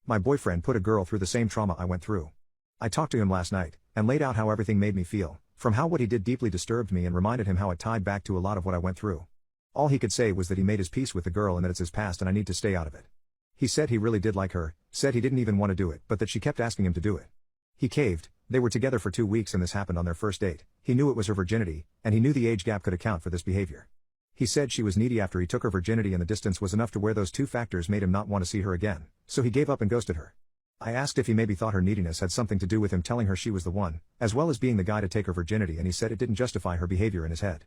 My boyfriend put a girl through the same trauma I went through. I talked to him last night, and laid out how everything made me feel, from how what he did deeply disturbed me and reminded him how it tied back to a lot of what I went through. All he could say was that he made his peace with the girl and that it's his past and I need to stay out of it. He said he really did like her, said he didn't even want to do it but that she kept asking him to do it. He caved. They were together for 2 weeks and this happened on their first date. He knew it was her virginity, and he knew the age gap could account for this behavior. He said she was needy after he took her virginity and the distance was enough to where those two factors made him not want to see her again, so he gave up and ghosted her. I asked if he maybe thought her neediness had something to do with him telling her she was the one, as well as being the guy to take her virginity, and he said it didn't justify her behavior in his head.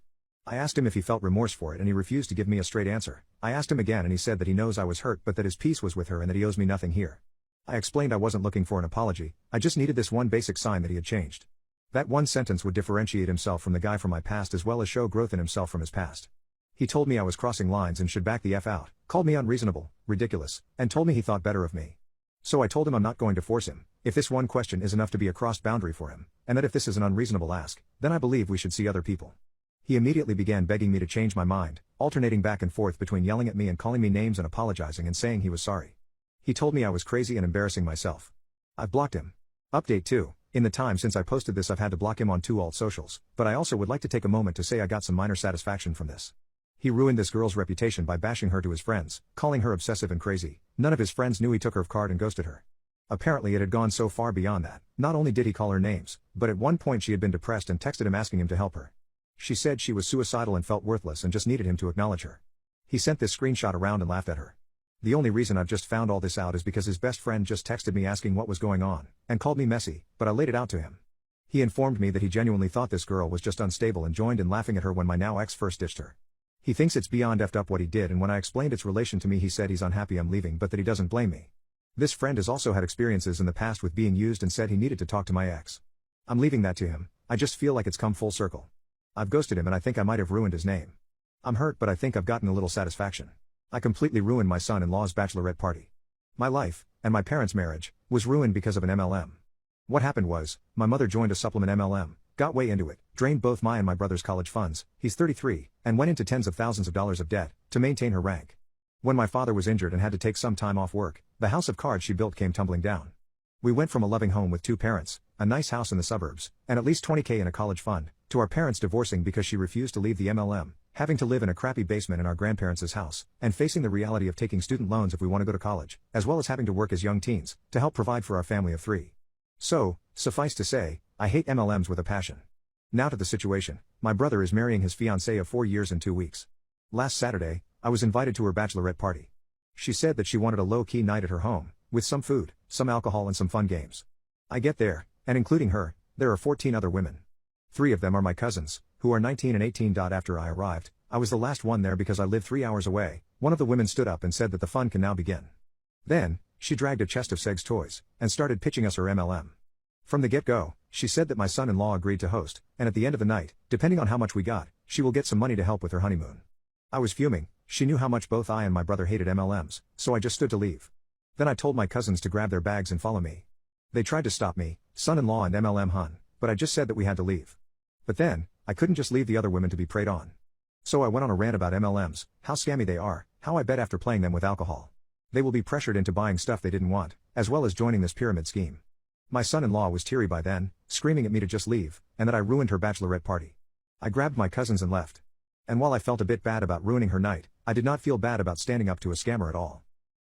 I asked him if he felt remorse for it and he refused to give me a straight answer. I asked him again and he said that he knows I was hurt but that his peace was with her and that he owes me nothing here. I explained I wasn't looking for an apology, I just needed this one basic sign that he had changed. That one sentence would differentiate himself from the guy from my past as well as show growth in himself from his past. He told me I was crossing lines and should back the F out, called me unreasonable, ridiculous, and told me he thought better of me. So I told him I'm not going to force him, if this one question is enough to be a crossed boundary for him, and that if this is an unreasonable ask, then I believe we should see other people. He immediately began begging me to change my mind, alternating back and forth between yelling at me and calling me names and apologizing and saying he was sorry. He told me I was crazy and embarrassing myself. I've blocked him. Update 2. In the time since I posted this I've had to block him on 2 alt socials, but I also would like to take a moment to say I got some minor satisfaction from this. He ruined this girl's reputation by bashing her to his friends, calling her obsessive and crazy. None of his friends knew he took her card and ghosted her. Apparently it had gone so far beyond that, not only did he call her names, but at one point she had been depressed and texted him asking him to help her. She said she was suicidal and felt worthless and just needed him to acknowledge her. He sent this screenshot around and laughed at her. The only reason I've just found all this out is because his best friend just texted me asking what was going on, and called me messy, but I laid it out to him. He informed me that he genuinely thought this girl was just unstable and joined in laughing at her when my now ex first ditched her. He thinks it's beyond effed up what he did, and when I explained its relation to me he said he's unhappy I'm leaving but that he doesn't blame me. This friend has also had experiences in the past with being used and said he needed to talk to my ex. I'm leaving that to him, I just feel like it's come full circle. I've ghosted him and I think I might have ruined his name. I'm hurt but I think I've gotten a little satisfaction. I completely ruined my son-in-law's bachelorette party. My life, and my parents' marriage, was ruined because of an MLM. What happened was, my mother joined a supplement MLM, got way into it, drained both my and my brother's college funds, he's 33, and went into tens of thousands of dollars of debt, to maintain her rank. When my father was injured and had to take some time off work, the house of cards she built came tumbling down. We went from a loving home with 2 parents, a nice house in the suburbs, and at least $20,000 in a college fund, to our parents divorcing because she refused to leave the MLM, having to live in a crappy basement in our grandparents' house, and facing the reality of taking student loans if we want to go to college, as well as having to work as young teens, to help provide for our family of 3. So, suffice to say, I hate MLMs with a passion. Now to the situation. My brother is marrying his fiancée of 4 years and 2 weeks. Last Saturday, I was invited to her bachelorette party. She said that she wanted a low-key night at her home, with some food, some alcohol and some fun games. I get there, and including her, there are 14 other women. 3 of them are my cousins, who are 19 and 18. After I arrived, I was the last one there because I live 3 hours away. One of the women stood up and said that the fun can now begin. Then, she dragged a chest of sex toys, and started pitching us her MLM. From the get-go, she said that my son-in-law agreed to host, and at the end of the night, depending on how much we got, she will get some money to help with her honeymoon. I was fuming. She knew how much both I and my brother hated MLMs, so I just stood to leave. Then I told my cousins to grab their bags and follow me. They tried to stop me, son-in-law and MLM hun, but I just said that we had to leave. But then, I couldn't just leave the other women to be preyed on. So I went on a rant about MLMs, how scammy they are, how I bet after playing them with alcohol, they will be pressured into buying stuff they didn't want, as well as joining this pyramid scheme. My son-in-law was teary by then, screaming at me to just leave, and that I ruined her bachelorette party. I grabbed my cousins and left. And while I felt a bit bad about ruining her night, I did not feel bad about standing up to a scammer at all.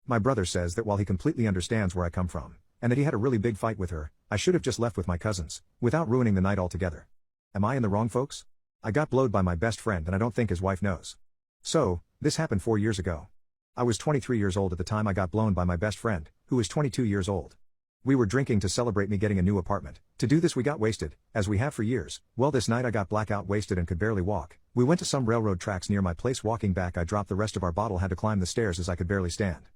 My brother says that while he completely understands where I come from, and that he had a really big fight with her, I should have just left with my cousins, without ruining the night altogether. Am I in the wrong, folks? I got blowed by my best friend and I don't think his wife knows. So, this happened 4 years ago. I was 23 years old at the time I got blown by my best friend, who was 22 years old. We were drinking to celebrate me getting a new apartment. To do this we got wasted, as we have for years. Well, this night I got blackout wasted and could barely walk. We went to some railroad tracks near my place. Walking back I dropped the rest of our bottle, had to climb the stairs as I could barely stand.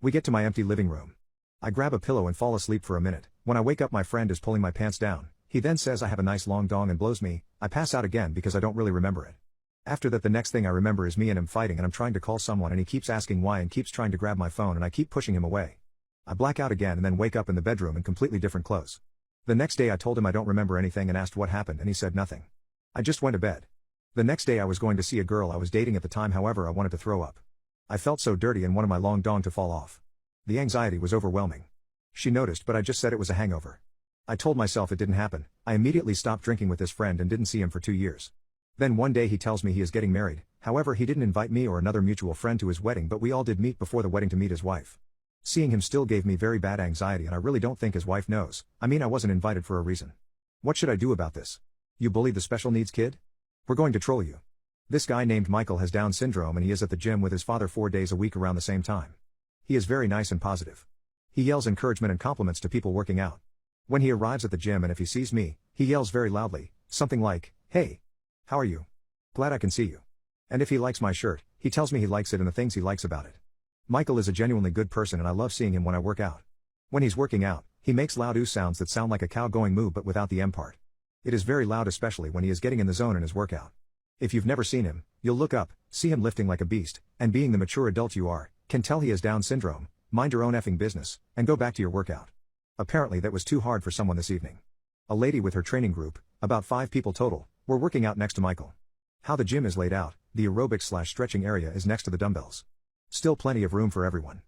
We get to my empty living room. I grab a pillow and fall asleep for a minute. When I wake up my friend is pulling my pants down. He then says I have a nice long dong and blows me. I pass out again because I don't really remember it. After that, the next thing I remember is me and him fighting, and I'm trying to call someone and he keeps asking why and keeps trying to grab my phone and I keep pushing him away. I black out again and then wake up in the bedroom in completely different clothes. The next day I told him I don't remember anything and asked what happened and he said nothing. I just went to bed. The next day I was going to see a girl I was dating at the time, however I wanted to throw up. I felt so dirty and wanted my long dong to fall off. The anxiety was overwhelming. She noticed, but I just said it was a hangover. I told myself it didn't happen. I immediately stopped drinking with this friend and didn't see him for 2 years. Then one day he tells me he is getting married. However, he didn't invite me or another mutual friend to his wedding, but we all did meet before the wedding to meet his wife. Seeing him still gave me very bad anxiety, and I really don't think his wife knows. I mean, I wasn't invited for a reason. What should I do about this? You bullied the special needs kid? We're going to troll you. This guy named Michael has Down syndrome, and he is at the gym with his father 4 days a week around the same time. He is very nice and positive. He yells encouragement and compliments to people working out. When he arrives at the gym and if he sees me, he yells very loudly, something like, "Hey! How are you? Glad I can see you." And if he likes my shirt, he tells me he likes it and the things he likes about it. Michael is a genuinely good person and I love seeing him when I work out. When he's working out, he makes loud ooh sounds that sound like a cow going moo but without the M part. It is very loud, especially when he is getting in the zone in his workout. If you've never seen him, you'll look up, see him lifting like a beast, and being the mature adult you are, can tell he has Down syndrome. Mind your own effing business, and go back to your workout. Apparently that was too hard for someone this evening. A lady with her training group, about 5 people total, were working out next to Michael. How the gym is laid out, the aerobics/stretching area is next to the dumbbells. Still plenty of room for everyone.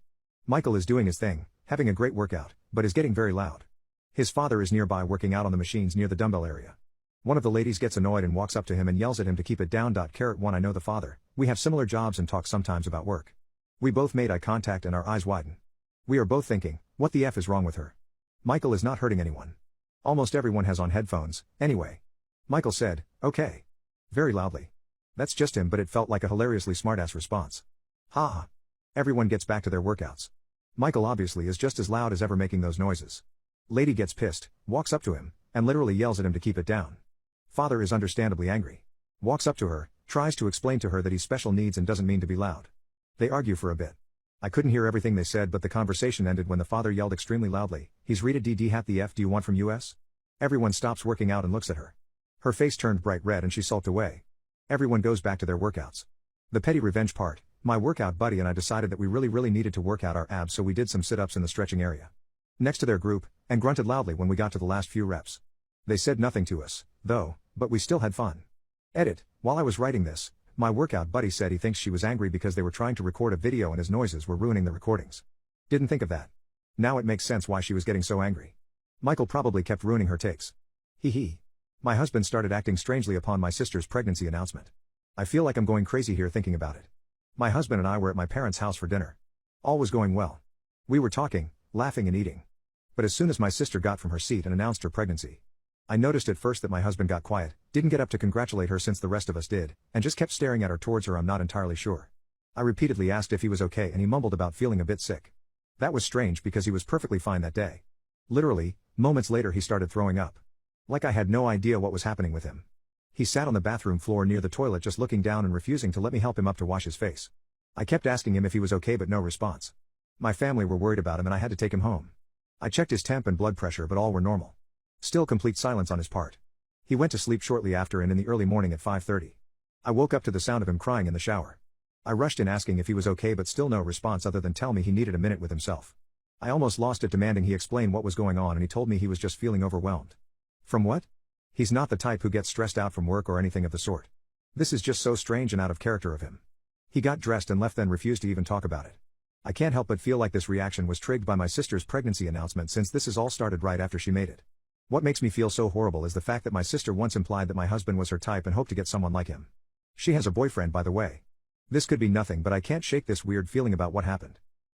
Michael is doing his thing, having a great workout, but is getting very loud. His father is nearby working out on the machines near the dumbbell area. One of the ladies gets annoyed and walks up to him and yells at him to keep it down. *1 I know the father, we have similar jobs and talk sometimes about work. We both made eye contact and our eyes widen. We are both thinking, what the F is wrong with her? Michael is not hurting anyone. Almost everyone has on headphones, anyway. Michael said, "Okay." Very loudly. That's just him, but it felt like a hilariously smartass response. Ha ha. Everyone gets back to their workouts. Michael obviously is just as loud as ever making those noises. Lady gets pissed, walks up to him, and literally yells at him to keep it down. Father is understandably angry. Walks up to her, tries to explain to her that he's special needs and doesn't mean to be loud. They argue for a bit. I couldn't hear everything they said, but the conversation ended when the father yelled extremely loudly, "He's Rita DD hat the F do you want from US?" Everyone stops working out and looks at her. Her face turned bright red and she sulked away. Everyone goes back to their workouts. The petty revenge part, my workout buddy and I decided that we really needed to work out our abs, so we did some sit-ups in the stretching area next to their group, and grunted loudly when we got to the last few reps. They said nothing to us, though, but we still had fun. Edit, while I was writing this, my workout buddy said he thinks she was angry because they were trying to record a video and his noises were ruining the recordings. Didn't think of that. Now it makes sense why she was getting so angry. Michael probably kept ruining her takes. Hee. My husband started acting strangely upon my sister's pregnancy announcement. I feel like I'm going crazy here thinking about it. My husband and I were at my parents' house for dinner. All was going well. We were talking, laughing and eating. But as soon as my sister got from her seat and announced her pregnancy, I noticed at first that my husband got quiet, didn't get up to congratulate her since the rest of us did, and just kept staring at her towards her. I'm not entirely sure. I repeatedly asked if he was okay and he mumbled about feeling a bit sick. That was strange because he was perfectly fine that day. Literally, moments later he started throwing up. Like I had no idea what was happening with him. He sat on the bathroom floor near the toilet just looking down and refusing to let me help him up to wash his face. I kept asking him if he was okay but no response. My family were worried about him and I had to take him home. I checked his temp and blood pressure but all were normal. Still complete silence on his part. He went to sleep shortly after and in the early morning at 5:30. I woke up to the sound of him crying in the shower. I rushed in asking if he was okay but still no response other than tell me he needed a minute with himself. I almost lost it demanding he explain what was going on and he told me he was just feeling overwhelmed. From what? He's not the type who gets stressed out from work or anything of the sort. This is just so strange and out of character of him. He got dressed and left then refused to even talk about it. I can't help but feel like this reaction was triggered by my sister's pregnancy announcement since this is all started right after she made it. What makes me feel so horrible is the fact that my sister once implied that my husband was her type and hoped to get someone like him. She has a boyfriend, by the way. This could be nothing, but I can't shake this weird feeling about what happened.